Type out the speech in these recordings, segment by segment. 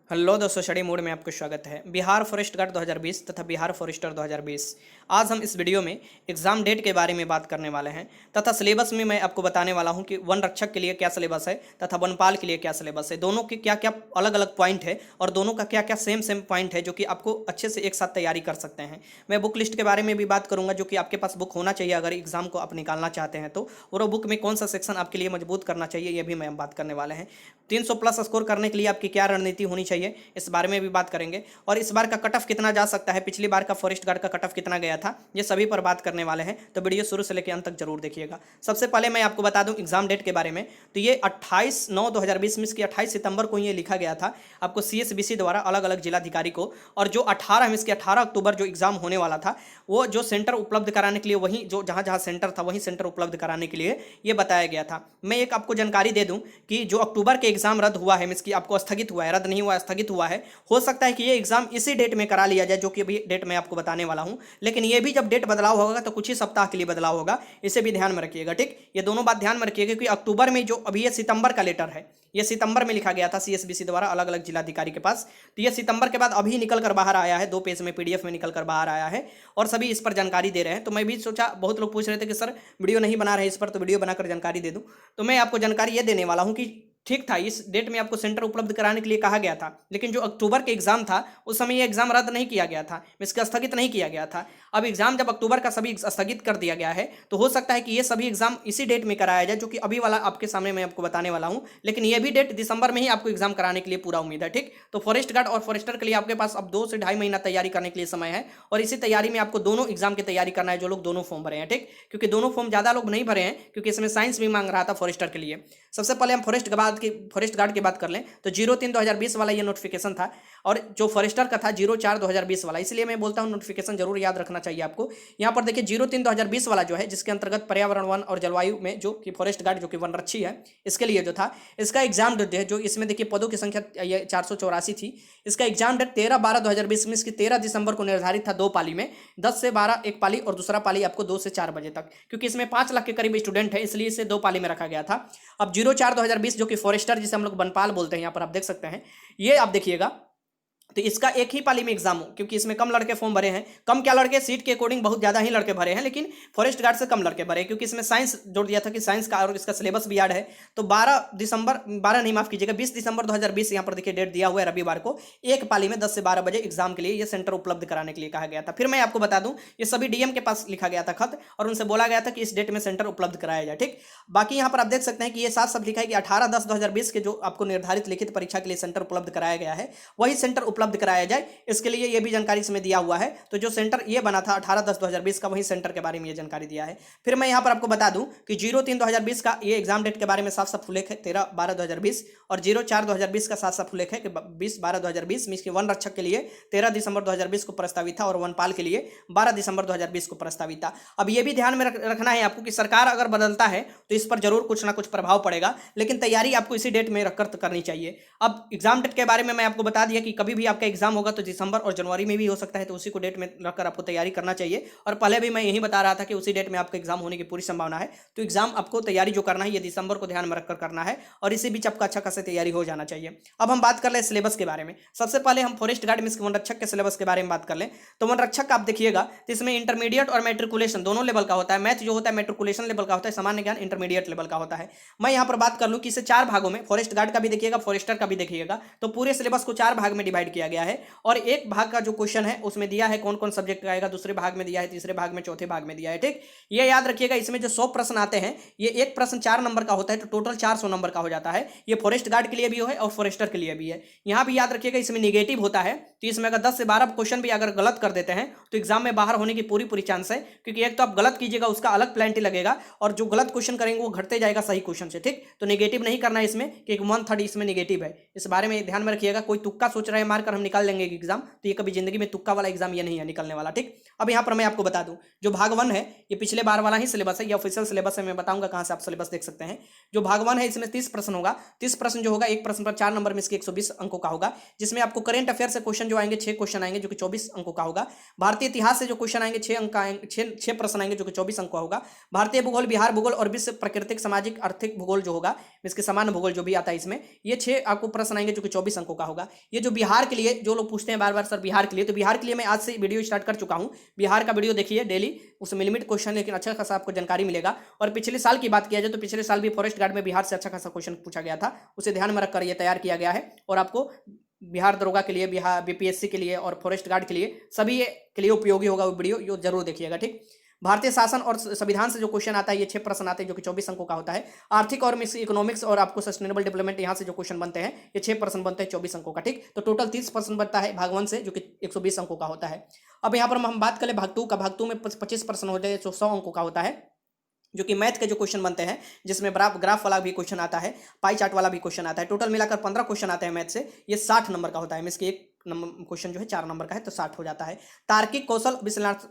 Hello दोस्तों, study mode में आपका स्वागत है। बिहार फॉरेस्ट गार्ड 2020 तथा बिहार फॉरेस्टर 2020। आज हम इस वीडियो में एग्जाम डेट के बारे में बात करने वाले हैं तथा सिलेबस में मैं आपको बताने वाला हूं कि वन रक्षक के लिए क्या सिलेबस है तथा वनपाल के लिए क्या सिलेबस है। दोनों के क्या क्या अलग अलग पॉइंट है और दोनों का क्या क्या सेम पॉइंट है जो कि आपको अच्छे से एक साथ तैयारी कर सकते हैं। मैं बुक लिस्ट के बारे में भी बात करूँगा जो कि आपके पास बुक होना चाहिए अगर एग्जाम को आप निकालना चाहते हैं तो, और वो बुक में कौन सा सेक्शन आपके लिए मजबूत करना चाहिए ये भी मैं बात करने वाले हैं। 300 प्लस स्कोर करने के लिए आपकी क्या रणनीति होनी चाहिए इस बारे में भी बात करेंगे, और इस बार का कट ऑफ कितना जा सकता है, पिछली बार का फॉरेस्ट गार्ड का कट ऑफ कितना गया था, ये सभी पर बात करने वाले हैं। तो वीडियो शुरू से लेकर अंत तक जरूर देखिएगा। सबसे पहले मैं आपको बता दूं एग्जाम डेट के बारे में, तो ये 28/9/2020 में, 28 सितंबर को ये लिखा गया था आपको CSBC द्वारा अलग अलग जिलाधिकारी को। और जो 18 अक्टूबर जो एग्जाम होने वाला था वो जो सेंटर उपलब्ध कराने के लिए, वही जो जहां जहां सेंटर था वहीं सेंटर उपलब्ध कराने के लिए ये बताया गया था। मैं एक आपको जानकारी दे दूं कि जो अक्टूबर के एग्जाम रद्द हुआ है, मींस की आपको स्थगित हुआ है, रद्द नहीं हुआ, स्थगित हुआ है। हो सकता है कि ये एग्जाम इसी डेट में करा लिया जाए जो कि अभी डेट मैं आपको बताने वाला हूं, लेकिन ये भी जब डेट बदलाव होगा तो कुछ ही सप्ताह के लिए बदलाव होगा, इसे भी ध्यान में रखिएगा। ठीक, ये दोनों बात ध्यान में रखिएगा क्योंकि अक्टूबर में जो अभी ये सितंबर का लेटर है, ये सितंबर में लिखा गया था CSBC द्वारा अलग अलग जिलाधिकारी के पास, तो ये सितंबर के बाद अभी निकल कर बाहर आया है, 2 पेज में PDF में निकल कर बाहर आया है और सभी इस पर जानकारी दे रहे हैं। तो मैं भी सोचा, बहुत लोग पूछ रहे थे कि सर वीडियो नहीं बना रहे इस पर, तो वीडियो बनाकर जानकारी दे दूं। तो मैं आपको जानकारी ये देने वाला हूं कि ठीक था, इस डेट में आपको सेंटर उपलब्ध कराने के लिए कहा गया था, लेकिन जो अक्टूबर के एग्जाम था उस समय ये एग्जाम रद्द नहीं किया गया था, इसका स्थगित नहीं किया गया था। अब एग्जाम जब अक्टूबर का सभी स्थगित कर दिया गया है तो हो सकता है कि ये सभी एग्जाम इसी डेट में कराया जाए जो कि अभी वाला आपके सामने मैं आपको बताने वाला हूं, लेकिन ये भी डेट दिसंबर में ही आपको एग्जाम कराने के लिए पूरा उम्मीद है। ठीक, तो फॉरेस्ट गार्ड और फॉरेस्टर के लिए आपके पास अब 2 से ढाई महीना तैयारी करने के लिए समय है, और इसी तैयारी में आपको दोनों एग्जाम की तैयारी करना है जो लोग दोनों फॉर्म भरे हैं। ठीक, क्योंकि दोनों फॉर्म ज्यादा लोग नहीं भरे हैं क्योंकि इसमें साइंस भी मांग रहा था फॉरेस्टर के लिए। सबसे पहले हम फॉरेस्ट गार्ड की बात कर लें तो 03/2020 वाला ये नोटिफिकेशन था, और जो फॉरेस्टर का था 04/2020 वाला, इसलिए मैं बोलता हूं नोटिफिकेशन जरूर याद रखना चाहिए आपको। यहां पर देखिए 03/2020 वाला जो है, जिसके अंतर्गत पर्यावरण वन और जलवायु में जो कि फॉरेस्ट गार्ड जो कि वनरक्षी है, इसके लिए जो था, इसका एग्जाम डेट है जो इसमें देखिए पदों की संख्या ये 484 थी। इसका एग्जाम डेट 13/12/2020 में, इसकी 13 दिसंबर को निर्धारित था 2 पाली में, 10 से 12 एक पाली और दूसरा पाली आपको 2 से 4 बजे तक, क्योंकि इसमें 5 लाख के करीब स्टूडेंट है इसलिए इसे 2 पाली में रखा गया था। अब 04/2020 जो कि फॉरेस्टर जिसे हम लोग वनपाल बोलते हैं, यहाँ पर आप देख सकते हैं, ये आप देखिएगा, तो इसका एक ही पाली में एग्जाम हो, क्योंकि इसमें कम लड़के फॉर्म भरे हैं। कम क्या लड़के, सीट के अकॉर्डिंग बहुत ज्यादा ही लड़के भरे हैं, लेकिन फॉरेस्ट गार्ड से कम लड़के भरे हैं क्योंकि इसमें साइंस जोड़ दिया था कि साइंस का और इसका सिलेबस भी याद है। तो 20 दिसंबर 2020 यहाँ पर देखिए डेट दिया हुआ है, रविवार को एक पाली में 10 से 12 बजे एग्जाम के लिए ये सेंटर उपलब्ध कराने के लिए कहा गया था। फिर मैं आपको बता दूं, ये सभी DM के पास लिखा गया था खत, और उनसे बोला गया था कि इस डेट में सेंटर उपलब्ध कराया जाए। ठीक, बाकी यहाँ पर आप देख सकते हैं कि ये साफ साफ लिखा है कि 18/10/2020 के जो आपको निर्धारित लिखित परीक्षा के लिए सेंटर उपलब्ध कराया गया है वही सेंटर उपलब्ध कराया जाए, इसके लिए ये भी जानकारी इसमें दिया हुआ है। तो जो सेंटर ये बना था 18/10/2020 का, वही सेंटर के बारे में ये जानकारी दिया है। फिर मैं यहाँ पर आपको बता दूं कि 03/2020 का ये एग्जाम डेट के बारे में साफ साफ उल्लेख है 13/12/2020, और 04/2020 का साफ साफ उल्लेख है कि 20/12/2020 में इसके वन रक्षक के लिए 13 दिसंबर 2020 को प्रस्तावित था और वनपाल के लिए 12 दिसंबर 2020 को प्रस्तावित था। अब ये भी ध्यान में रखना है आपको कि सरकार अगर बदलता है तो इस पर जरूर कुछ ना कुछ प्रभाव पड़ेगा, लेकिन तैयारी आपको इसी डेट में रखकर करनी चाहिए। अब एग्जाम डेट के बारे में मैं आपको बता दिया कि कभी भी आपका एग्जाम होगा तो दिसंबर और जनवरी में भी हो सकता है, तो उसी को डेट में रखकर आपको तैयारी करना चाहिए। और पहले भी मैं यही बता रहा था कि उसी डेट में आपका एग्जाम होने की पूरी संभावना है, तो एग्जाम आपको तैयारी जो करना है ये दिसंबर को ध्यान में रखकर करना है, और इसी बीच आपका अच्छा खासा तैयारी हो जाना चाहिए। अब हम बात कर ले सिलेबस के बारे में। सबसे पहले हम फॉरेस्ट गार्ड में वन रक्षक के सिलेबस के बारे में बात कर लें तो वन रक्षक आप देखिएगा तो इसमें इंटरमीडिएट और मैट्रिकुलेशन दोनों लेवल का होता है। मैथ जो होता है मैट्रिकुलेशन लेवल का होता है, सामान्य ज्ञान इंटरमीडिएट लेवल का होता है। मैं यहाँ पर बात कर लूँ कि इसे 4 भागों में, फॉरेस्ट गार्ड का भी देखिएगा, फॉरेस्टर का भी देखिएगा, तो पूरे सिलेबस को 4 भाग में डिवाइड किया गया है, और एक भाग का जो क्वेश्चन है उसमें दिया है कौन कौन सब्जेक्ट का आएगा, दूसरे भाग में दिया है, तीसरे भाग में, चौथे भाग में दिया है। ठीक, ये याद रखिएगा, इसमें जो 100 प्रश्न आते हैं ये एक प्रश्न 4 नंबर का होता है, तो टोटल 400 नंबर का हो जाता है। ये फॉरेस्ट गार्ड के लिए भी है और फॉरेस्टर के लिए भी है। यहाँ भी याद रखिएगा इसमें निगेटिव होता है, तो इसमें अगर 10 से 12 क्वेश्चन भी अगर गलत कर देते हैं तो एग्जाम में बाहर होने की पूरी चांस है, क्योंकि एक तो आप गलत कीजिएगा उसका अलग पेनल्टी लगेगा, और जो गलत क्वेश्चन करेंगे वो घटते जाएगा सही क्वेश्चन से। ठीक, तो निगेटिव नहीं करना है इसमें कि 1/3 इसमें निगेटिव है, इस बारे में ध्यान में रखिएगा। कोई तुक्का सोच रहे हैं मार्क कर हम निकाल लेंगे एग्जाम, तो ये कभी जिंदगी में तुक्का वाला एग्जाम ये नहीं है निकलने वाला। ठीक, अब यहाँ पर मैं आपको बता दूं, जो भाग 1 है ये पिछले बार वाला ही सिलेबस है, ये ऑफिशियल सिलेबस है, मैं बताऊंगा कहाँ से आप सिलेबस देख सकते हैं। जो भाग 1 है इसमें 30 प्रश्न होगा। 30 प्रश्न जो होगा, एक प्रश्न पर 4 नंबर में इसके 120 अंकों का होगा, जिसमें आपको करेंट अफेयर से क्वेश्चन जो आएंगे 6 क्वेश्चन आएंगे जो कि 24 अंकों का होगा। भारतीय इतिहास से जो क्वेश्चन आएंगे 6 अंक आएंगे, 6 प्रश्न आएंगे जो कि 24 अंक का होगा। भारतीय भूगोल, बिहार भूगोल और विश्व प्राकृतिक सामाजिक आर्थिक भूगोल जो होगा, इसके समान भूगोल जो भी आता है इसमें, ये 6 आपको प्रश्न आएंगे जो कि 24 अंकों का होगा। ये जो बिहार के लिए जो लोग पूछते हैं बार बार सर बिहार के लिए, तो बिहार के लिए मैं आज से वीडियो स्टार्ट कर चुका हूं। बिहार का वीडियो देखिए डेली, उसमें लिमिट क्वेश्चन लेकिन अच्छा खासा आपको जानकारी मिलेगा। और पिछले साल की बात किया जाए तो पिछले साल भी फॉरेस्ट गार्ड में बिहार से अच्छा खासा क्वेश्चन पूछा गया था, उसे ध्यान में रखकर यह तैयार किया गया है। और आपको बिहार दरोगा के लिए, बिहार बीपीएससी के लिए और फॉरेस्ट गार्ड के लिए सभी के लिए उपयोगी होगा वो वीडियो, ये जरूर देखिएगा। ठीक, भारतीय शासन और संविधान से जो क्वेश्चन आता है ये 6 प्रश्न आते हैं जो कि 24 अंकों का होता है। आर्थिक और इकोनॉमिक्स और आपको सस्टेनेबल डेवलपमेंट, यहाँ से जो क्वेश्चन बनते हैं ये 6 प्रश्न बनते हैं 24 अंकों का। ठीक, तो टोटल 30 प्रश्न बनता है भाग 1 से जो कि 120 अंकों का होता है। अब यहाँ पर हम बात करें भाग 2 का, भाग 2 में 25 प्रश्न होते हैं जो 100 अंकों का होता है, जो कि मैथ के जो क्वेश्चन बनते हैं, जिसमें ग्राफ वाला भी क्वेश्चन आता है, पाई चार्ट वाला भी क्वेश्चन आता है। टोटल मिलाकर 15 क्वेश्चन आते हैं मैथ से, ये 60 नंबर का होता है। इसके एक नंबर क्वेश्चन जो है 4 नंबर का है तो 60 हो जाता है। तार्किक कौशल,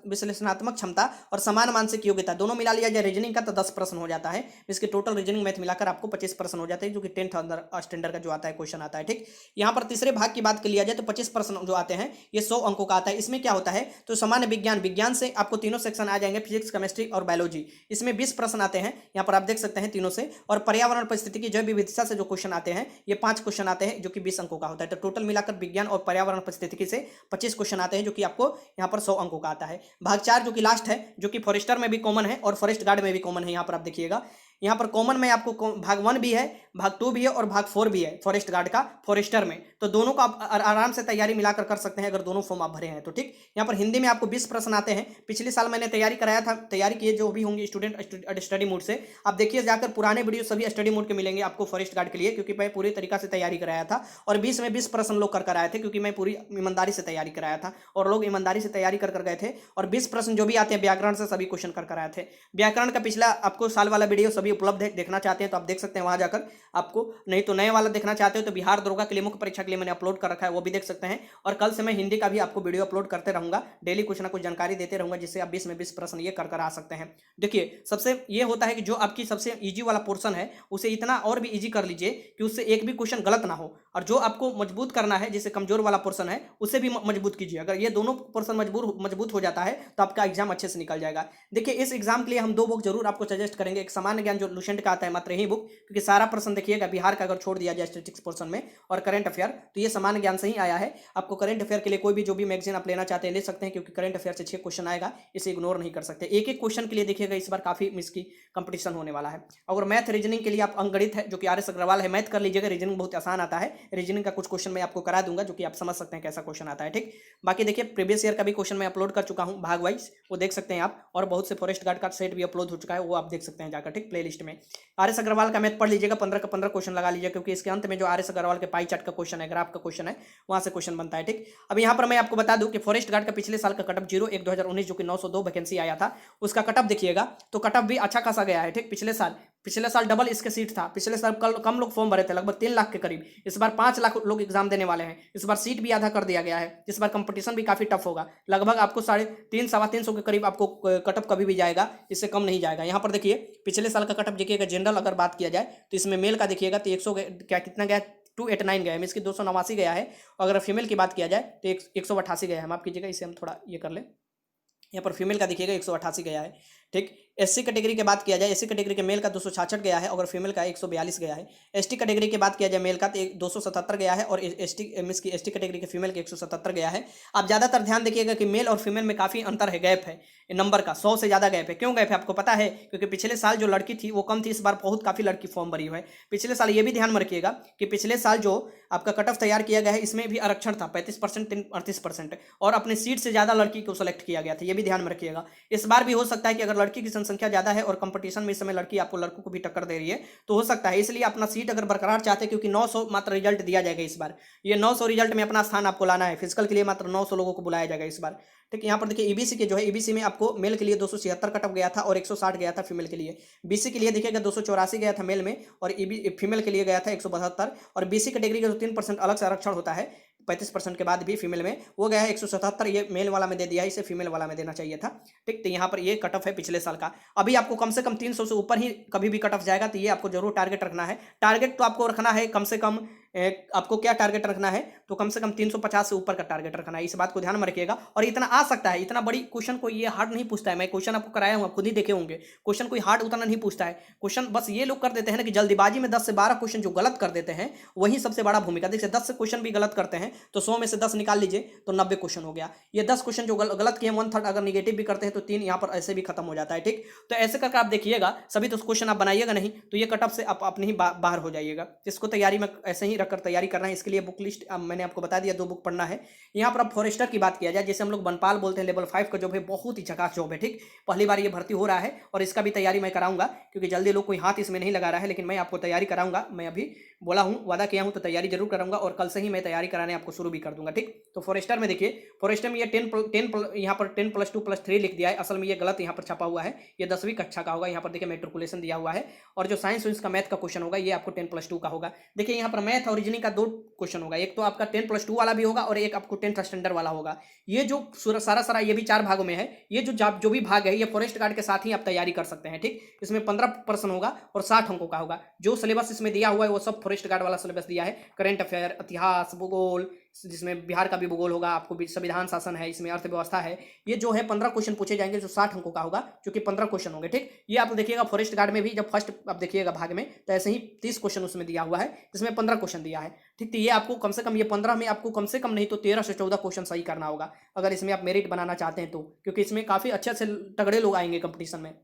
विश्लेषणात्मक क्षमता और समान मानसिक योग्यता दोनों मिला लिया जाए रीजनिंग का तो 10 प्रश्न हो जाता है। इसके टोटल रीजनिंग मैथ मिलाकर आपको 25 प्रश्न हो जाते हैं, जो कि 10th स्टैंडर्ड का जो आता है क्वेश्चन आता है। ठीक, यहाँ पर तीसरे भाग की बात कर लिया जाए तो 25 प्रश्न जो आते हैं ये 100 अंकों का आता है। इसमें क्या होता है, तो सामान्य विज्ञान, विज्ञान से आपको तीनों सेक्शन आ जाएंगे, फिजिक्स, केमिस्ट्री और बायोलॉजी। इसमें 20 प्रश्न आते हैं, यहाँ पर आप देख सकते हैं तीनों से। और पर्यावरण परिस्थिति, जैव विविधता से जो क्वेश्चन आते हैं ये 5 क्वेश्चन आते हैं जो कि 20 अंकों का होता है। तो टोटल मिलाकर विज्ञान और पर्यावरण परिस्थिति से 25 क्वेश्चन आते हैं जो कि आपको यहाँ पर 100 अंकों का आता है। भाग 4 जो कि लास्ट है, जो कि फॉरेस्टर में भी कॉमन है और फॉरेस्ट गार्ड में भी कॉमन है। यहाँ पर आप देखिएगा, यहाँ पर कॉमन में आपको भाग 1 भी है, भाग 2 भी है और भाग 4 भी है फॉरेस्ट गार्ड का फॉरेस्टर में। तो दोनों का आप आराम से तैयारी मिलाकर कर सकते हैं अगर दोनों फॉर्म आप भरे हैं तो। ठीक, यहाँ पर हिंदी में आपको 20 प्रश्न आते हैं। पिछले साल मैंने तैयारी कराया था, तैयारी किए जो भी होंगे स्टूडेंट स्टडी मोड से, आप देखिए जाकर पुराने वीडियो सभी स्टडी मोड के मिलेंगे आपको फॉरेस्ट गार्ड के लिए, क्योंकि मैं पूरी तरीका से तैयारी कराया था। और 20 में 20 प्रश्न लोग कर आए थे, क्योंकि मैं पूरी ईमानदारी से तैयारी कराया था और लोग ईमानदारी से तैयारी कर गए थे। और 20 प्रश्न जो भी आते हैं व्याकरण से सभी क्वेश्चन कर आए थे। व्याकरण का पिछला आपको साल वाला वीडियो सभी उपलब्ध है, देखना चाहते हैं तो आप देख सकते हैं वहां जाकर आपको, नहीं तो नए वाला देखना चाहते हो तो बिहार दरोगा के लिए मुख्य परीक्षा के लिए मैंने अपलोड कर रखा है, वो भी देख सकते हैं। और कल से मैं हिंदी का भी आपको वीडियो अपलोड करते रहूंगा, डेली कुछ ना कुछ जानकारी देते रहूंगा, जिससे आप 20 में 20 प्रश्न ये कर आ सकते हैं। देखिए सबसे ये होता है कि जो आपकी सबसे ईजी वाला पोर्शन है उसे इतना और भी ईजी कर लीजिए कि उससे एक भी क्वेश्चन गलत ना हो, और जो आपको मजबूत करना है जैसे कमजोर वाला पोर्शन है उसे भी मजबूत कीजिए। अगर ये दोनों पोर्शन मजबूत हो जाता है तो आपका एग्जाम अच्छे से निकल जाएगा। देखिए इस एग्जाम के लिए हम 2 बुक जरूर आपको सजेस्ट करेंगे। एक सामान्य ज्ञान जो लुसेंट का आता है मात्र यही बुक, क्योंकि सारा प्रश्न देखिएगा बिहार का अगर छोड़ दिया जाए स्टैटिस्टिक्स पोर्शन में, और करंट अफेयर, तो ये सामान्य ज्ञान से ही आया है। आपको करंट अफेयर के लिए कोई भी जो भी मैगजीन आप लेना चाहते हैं ले सकते हैं, क्योंकि करंट अफेयर से 6 क्वेश्चन आएगा, इसे इग्नोर नहीं कर सकते। एक एक क्वेश्चन के लिए देखिएगा इस बार काफी इसकी कंपटीशन होने वाला है। अगर मैथ रीजनिंग के लिए आप अंगणित है जो कि RS अग्रवाल है, मैथ कर लीजिएगा, रीजनिंग बहुत आसान आता है। रीजनिंग का कुछ क्वेश्चन मैं आपको करा दूंगा जो कि आप समझ सकते हैं कैसा क्वेश्चन आता है। ठीक, बाकी देखिए प्रीवियस ईयर का भी क्वेश्चन मैं अपलोड कर चुका हूं भाग वाइज, वो देख सकते हैं आप। और बहुत से फॉरेस्ट गार्ड का सेट भी अपलोड हो चुका है, वो आप देख सकते हैं जाकर। ठीक, प्ले लिस्ट में RS अग्रवाल का मैथ पढ़ लीजिएगा, 15 का 15 क्वेश्चन लगा लीजिए, क्योंकि इसके अंत में जो RS अग्रवाल के पाई चार्ट का क्वेश्चन है, ग्राफ का क्वेश्चन है, वहां से क्वेश्चन बनता है। ठीक, अब यहाँ पर मैं आपको बता दूं कि फॉरेस्ट गार्ड का पिछले साल का कटअप 01/2019 जो कि 902 वैकेंसी आया था, उसका कटअप देखिएगा तो कटअप भी अच्छा खासा गया है। ठीक, पिछले साल डबल इसके सीट था। पिछले साल कम लोग फॉर्म भरे थे, लगभग 3 लाख के करीब। इस बार 5 लाख लोग एग्जाम देने वाले हैं। इस बार सीट भी आधा कर दिया गया है। इस बार कंपटीशन भी काफी टफ होगा, लगभग आपको 350 सवा 300 के करीब आपको कटअप कभी भी जाएगा, इससे कम नहीं जाएगा। यहाँ पर देखिए पिछले साल का कटअप देखिएगा, जनरल अगर बात किया जाए तो इसमें मेल का देखिएगा तो 100 क्या कितना गया, 289 गया है, इसकी 289 गया है। अगर फीमेल की बात किया जाए तो 188 गया है। माफ कीजिएगा, इसे हम थोड़ा ये कर लें, यहाँ पर फीमेल का देखिएगा 188 गया है। ठीक, SC कैटेगरी की बात किया जाए, SC कैटेगरी के मेल का 266 गया है, अगर फीमेल का 142 गया है। ST कैटेगरी की बात किया जाए मेल का तो 277 गया है, और ST कैटेगरी के फीमेल के 177 गया है। आप ज़्यादातर ध्यान देखिएगा कि मेल और फीमेल में काफ़ी अंतर है, गैप है नंबर का, 100 से ज़्यादा गैप है। क्यों गैप है आपको पता है? क्योंकि पिछले साल जो लड़की थी वो कम थी, इस बार बहुत काफ़ी लड़की फॉर्म भरी हुई है। पिछले साल ये भी ध्यान में रखिएगा कि पिछले साल जो आपका कट ऑफ तैयार किया गया है इसमें भी आरक्षण था 35%, 38%, और अपने सीट से ज़्यादा लड़की को सेलेक्ट किया गया था, ये भी ध्यान में रखिएगा। इस बार भी हो सकता है कि अगर लड़की की जनसंख्या ज़्यादा है और कंपटीशन में इस समय लड़की आपको लड़कों को भी टक्कर दे रही है तो हो सकता है, इसलिए अपना सीट अगर बरकरार चाहते हैं, क्योंकि 900 मात्र रिजल्ट दिया जाएगा इस बार। ये 900 रिजल्ट में अपना स्थान आपको लाना है। फिजिकल के लिए मात्र 900 लोगों को बुलाया जाएगा इस बार। ठीक, यहाँ पर देखिए EBC के जो है, EBC में आपको मेल के लिए 276 कट ऑफ गया था और 160 गया था फीमेल के लिए। BC के लिए देखिएगा 284 गया था मेल में, और फीमेल के लिए गया था 172। और BC कैटेगरी का जो 3% अलग से आरक्षण होता है 35% के बाद भी फीमेल में वो गया है 177, ये मेल वाला में दे दिया है, इसे फीमेल वाला में देना चाहिए था। ठीक, तो यहाँ पर ये कट ऑफ है पिछले साल का। अभी आपको कम से कम 300 से ऊपर ही कभी भी कट ऑफ जाएगा, तो ये आपको जरूर टारगेट रखना है। टारगेट तो आपको रखना है कम से कम, आपको क्या टारगेट रखना है, तो कम से कम 350 से ऊपर का टारगेट रखना है। इस बात को ध्यान में रखिएगा। और इतना आ सकता है, इतना बड़ी क्वेश्चन कोई ये हार्ड नहीं पूछता है। मैं क्वेश्चन आपको कराया हूँ, आप खुद ही देखे होंगे, क्वेश्चन कोई हार्ड उतना नहीं पूछता है। क्वेश्चन बस ये लोग कर देते हैं ना कि जल्दीबाजी में 10 से 12 क्वेश्चन जो गलत कर देते हैं, वही सबसे बड़ा भूमिका। देखिए 10 से क्वेश्चन भी गलत करते हैं तो 100 में से 10 निकाल लीजिए तो 90 क्वेश्चन हो गया। ये 10 क्वेश्चन जो गलत किए 1/3 अगर निगेटिव भी करते हैं तो 3 यहाँ पर ऐसे भी खत्म हो जाता है। ठीक, तो ऐसे करके आप देखिएगा, सभी तो क्वेश्चन आप बनाइएगा नहीं तो ये कट ऑफ से आप अपने ही बाहर हो जाइएगा। इसको तैयारी में ऐसे ही रखकर तैयारी करना है। इसके लिए बुक लिस्ट मैंने आपको बता दिया, 2 बुक पढ़ना है। यहाँ पर अब फॉरेस्टर की बात किया जाए, जैसे हम लोग बनपाल बोलते हैं, लेवल 5 का जॉब है, बहुत ही झकास जॉब है। ठीक, पहली बार ये भर्ती हो रहा है और इसका भी तैयारी मैं कराऊंगा, क्योंकि जल्दी लोग कोई हाथ इसमें नहीं लगा रहा है, लेकिन मैं आपको तैयारी कराऊंगा। मैं अभी बोला हूँ, वादा किया हूँ, तो तैयारी जरूर कराऊंगा और कल से ही मैं तैयारी कराने आपको शुरू भी कर दूंगा। ठीक, तो फॉरेस्टर में देखिए, फॉरेस्टर में ये 10 यहाँ पर 10+2+3 लिख दिया है, असल में ये गलत यहाँ पर छपा हुआ है, ये 10वीं कक्षा का होगा। यहाँ पर देखिए मेट्रिकुलेशन दिया हुआ है, और जो साइंस का मैथ का क्वेश्चन होगा ये आपको 10+2 का होगा। देखिए यहाँ पर मैथ और रीजनिंग का 2 क्वेश्चन होगा, एक तो आपका 10+2 वाला भी होगा और एक आपको 10th स्टैंडर्ड वाला होगा। ये जो सारा ये भी 4 भागों में है। ये जो भी भाग है ये फॉरेस्ट गार्ड के साथ ही आप तैयारी कर सकते हैं। ठीक, इसमें 15 प्रश्न होगा और 60 अंकों का होगा। जो सिलेबस इसमें दिया हुआ है वो सब फॉरेस्ट गार्ड वाला सिलेबस दिया है। करंट अफेयर, इतिहास, भूगोल, जिसमें बिहार का भी भूगोल होगा, आपको भी संविधान शासन है, इसमें अर्थव्यवस्था है। ये जो है 15 क्वेश्चन पूछे जाएंगे, जो 60 अंकों का होगा, जो कि 15 क्वेश्चन होंगे। ठीक, ये आप देखिएगा फॉरेस्ट गार्ड में भी जब फर्स्ट आप देखिएगा भाग में, तो ऐसे ही 30 क्वेश्चन उसमें दिया हुआ है, जिसमें 15 क्वेश्चन दिया है। ठीक, तो ये आपको कम से कम, ये 15 में आपको कम से कम नहीं तो 13 से 14 क्वेश्चन सही करना होगा, अगर इसमें आप मेरिट बनाना चाहते हैं तो, क्योंकि इसमें काफी अच्छे से तगड़े लोग आएंगे कंपटीशन में।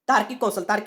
तार्किक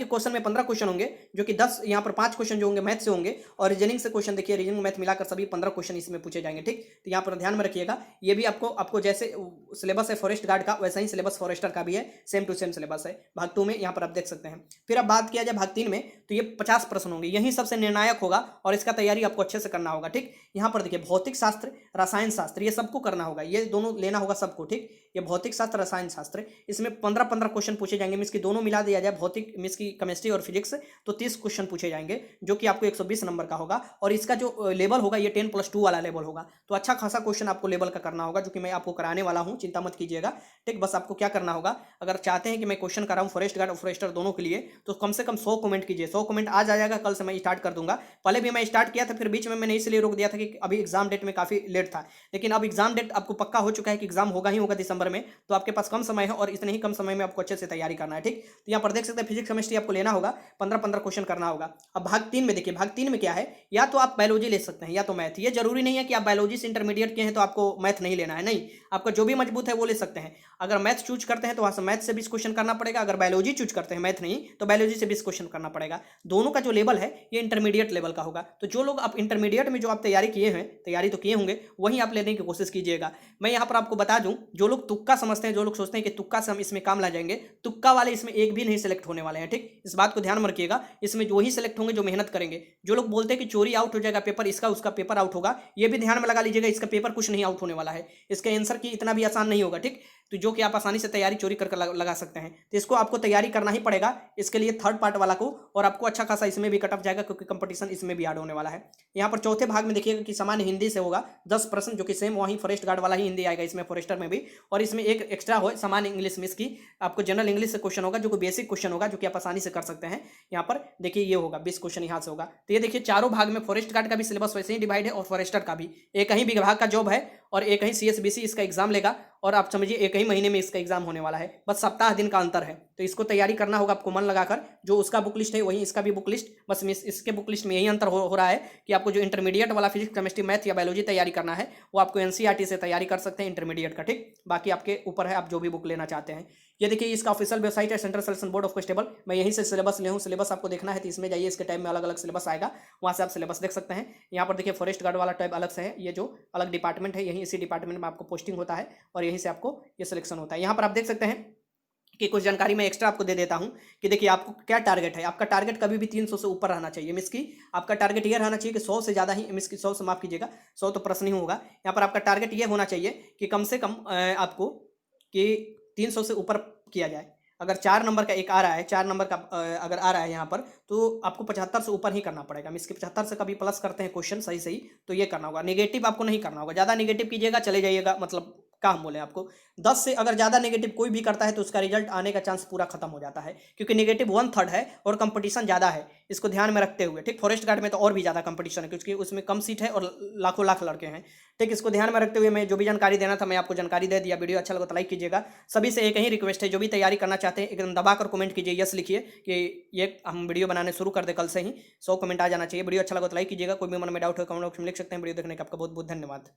कौशल में 15 क्वेश्चन होंगे, जो कि 10 यहाँ पर 5 क्वेश्चन जो होंगे मैथ से होंगे, और रीजनिंग से क्वेश्चन देखिए, रीजनिंग मैथ मिलाकर सभी 15 क्वेश्चन इसमें पूछे जाएंगे। ठीक, तो यहाँ पर ध्यान में रखिएगा। ये भी आपको जैसे सिलेबस है फॉरेस्ट गार्ड का, वैसा ही सिलेबस फॉरेस्टर का भी है, सेम टू सेम सिलेबस है। भाग 2 में यहाँ पर आप देख सकते हैं। फिर अब बात किया जाए भाग 3 में, तो ये 50 प्रश्न होंगे, यही सबसे निर्णायक होगा और इसका तैयारी आपको अच्छे से करना होगा। ठीक, यहाँ पर देखिए भौतिक शास्त्र, रसायन शास्त्र, ये सबको करना होगा, ये दोनों लेना होगा सबको। ठीक, ये भौतिक शास्त्र, रसायन शास्त्र, इसमें 15 क्वेश्चन पूछे जाएंगे। मीन्स की दोनों मिला दिया जाए, भौतिक मीन्स की केमिस्ट्री और फिजिक्स, तो 30 क्वेश्चन पूछे जाएंगे, जो कि आपको 120 नंबर का होगा। और इसका जो लेवल होगा ये 10+2 वाला लेवल होगा, तो अच्छा खासा क्वेश्चन आपको लेवल का करना होगा, जो कि मैं आपको कराने वाला हूँ, चिंता मत कीजिएगा। ठीक, बस आपको क्या करना होगा, अगर चाहते हैं कि मैं क्वेश्चन कराऊँ फॉरेस्ट गार्ड और फॉरेस्टर दोनों के लिए, तो कम से कम 100 कमेंट कीजिए। 100 कमेंट आ जाएगा, कल से मैं स्टार्ट कर दूंगा। पहले भी मैं स्टार्ट किया था, फिर बीच में मैंने इसलिए रोक दिया था कि अभी एग्जाम डेट में काफी लेट था, लेकिन अब एग्जाम डेट आपको पक्का हो चुका है कि एग्जाम होगा ही होगा दिसंबर में, तो आपके पास कम समय है और इतने ही कम समय में आपको अच्छे से तैयारी करना है। ठीक, तो यहाँ पर देख सकते हैं फिजिक्स केमिस्ट्री आपको लेना होगा, 15 क्वेश्चन करना होगा। अब भाग 3 में देखिए, भाग 3 में क्या है, या तो आप बायोलॉजी ले सकते हैं या तो मैथ। ये जरूरी नहीं है कि आप बायोलॉजी से इंटरमीडिएट के हैं तो आपको मैथ नहीं लेना है, नहीं, आपका जो भी मजबूत है वो ले सकते हैं। अगर मैथ चूज करते हैं तो वहां से मैथ से 20 क्वेश्चन करना पड़ेगा, अगर बायोलॉजी चूज करते हैं, मैथ नहीं, तो बायोलॉजी से 20 क्वेश्चन करना पड़ेगा। दोनों का जो लेवल है ये इंटरमीडिएट लेवल का होगा। तो जो लोग आप इंटरमीडिएट में जो आप तैयारी किए हैं, तैयारी तो किए होंगे, वही आप लेने की कोशिश कीजिएगा। मैं यहाँ पर आपको बता दूं, जो लोग तुक्का समझते हैं, जो लोग सोचते हैं कि तुक्का से हम इसमें काम ला जाएंगे, तुक्का वाले इसमें एक भी नहीं सिलेक्ट होने वाले हैं। ठीक, इस बात को ध्यान में रखिएगा, इसमें जो ही सिलेक्ट होंगे जो मेहनत करेंगे। जो लोग बोलते हैं कि चोरी आउट हो जाएगा पेपर, इसका उसका पेपर आउट होगा, ये भी ध्यान में लगा लीजिएगा, इसका पेपर कुछ नहीं आउट होने वाला है, इसका आंसर की इतना भी आसान नहीं होगा। ठीक, तो जो कि आप आसानी से तैयारी चोरी करके लगा सकते हैं, तो इसको आपको तैयारी करना ही पड़ेगा इसके लिए, थर्ड पार्ट वाला को, और आपको अच्छा खासा इसमें भी कट ऑफ जाएगा, क्योंकि कंपटीशन इसमें भी ऐड होने वाला है। यहाँ पर चौथे भाग में देखिएगा कि सामान्य हिंदी से होगा 10 प्रश्न, जो कि सेम वहीं फॉरेस्ट गार्ड वाला ही हिंदी आएगा इसमें, फॉरेस्टर में भी। और इसमें एक एक्स्ट्रा हो सामान्य इंग्लिश में, इसकी आपको जनरल इंग्लिश से क्वेश्चन होगा, जो कि बेसिक क्वेश्चन होगा, जो कि आप आसानी से कर सकते हैं। यहाँ पर देखिए ये होगा 20 क्वेश्चन यहाँ से होगा। तो ये देखिए चारों भाग में फॉरेस्ट गार्ड का भी सिलेबस वैसे ही डिवाइड है और फॉरेस्टर का भी, एक ही विभाग का जॉब है और एक ही CSBC इसका एग्जाम लेगा, और आप समझिए एक ही महीने में इसका एग्जाम होने वाला है, बस सप्ताह दिन का अंतर है। तो इसको तैयारी करना होगा आपको मन लगाकर, जो उसका बुक लिस्ट है वही इसका भी बुक लिस्ट, बस इसके बुक लिस्ट में यही अंतर हो रहा है कि आपको जो इंटरमीडिएट वाला फिजिक्स केमिस्ट्री मैथ या बायोलॉजी तैयारी करना है, वो आपको NCERT से तैयारी कर सकते हैं इंटरमीडिएट का। ठीक, बाकी आपके ऊपर है, आप जो भी बुक लेना चाहते हैं। ये देखिए इसका ऑफिशियल वेबसाइट है, central selection board of constable. मैं यहीं से सिलेबस ले हूँ, सिलेबस आपको देखना है तो इसमें जाइए, इसके टाइम में अलग अलग सिलेबस आएगा, वहाँ से आप सिलेबस देख सकते हैं। यहाँ पर देखिए फॉरेस्ट गार्ड वाला टाइप अलग से है, ये जो अलग डिपार्टमेंट है, यहीं इसी डिपार्टमेंट में आपको पोस्टिंग होता है और यहीं से आपको ये सिलेक्शन होता है। यहाँ पर आप देख सकते हैं कि कुछ जानकारी मैं एक्स्ट्रा आपको दे देता हूं कि देखिए आपको क्या टारगेट है। आपका टारगेट कभी भी 300 से ऊपर रहना चाहिए, मिस की आपका टारगेट ये रहना चाहिए कि 100 से ज़्यादा ही, मिस की 100 से माफ कीजिएगा, 100 तो प्रश्न ही होगा। यहाँ पर आपका टारगेट ये होना चाहिए कि कम से कम आपको कि 300 से ऊपर किया जाए। अगर 4 नंबर का एक आ रहा है, 4 नंबर का अगर आ रहा है यहाँ पर, तो आपको 75 से ऊपर ही करना पड़ेगा। हम इसके 75 से कभी प्लस करते हैं क्वेश्चन सही सही, तो ये करना होगा। नेगेटिव आपको नहीं करना होगा, ज़्यादा नेगेटिव कीजिएगा चले जाइएगा, मतलब क्या हम बोले आपको, 10 से अगर ज़्यादा नेगेटिव कोई भी करता है तो उसका रिजल्ट आने का चांस पूरा खत्म हो जाता है, क्योंकि नेगेटिव 1/3 है और कंपटीशन ज़्यादा है, इसको ध्यान में रखते हुए। ठीक, फॉरेस्ट गार्ड में तो और भी ज़्यादा कंपटीशन है, क्योंकि उसमें कम सीट है और लाखों लाख लड़के हैं। ठीक, इसको ध्यान में रखते हुए मैं जो भी जानकारी देना था मैं आपको जानकारी दे दिया। वीडियो अच्छा लगा तो लाइक कीजिएगा। सभी से एक ही रिक्वेस्ट है, जो भी तैयारी करना चाहते हैं एकदम दबाकर कमेंट कीजिए, यस लिखिए कि ये हम वीडियो बनाने शुरू कर दे कल से ही। 100 कमेंट आ जाना चाहिए। वीडियो अच्छा लगा तो लाइक कीजिएगा। कोई भी मन में डाउट हो कमेंट बॉक्स में लिख सकते हैं। वीडियो देखने का आपका बहुत बहुत धन्यवाद।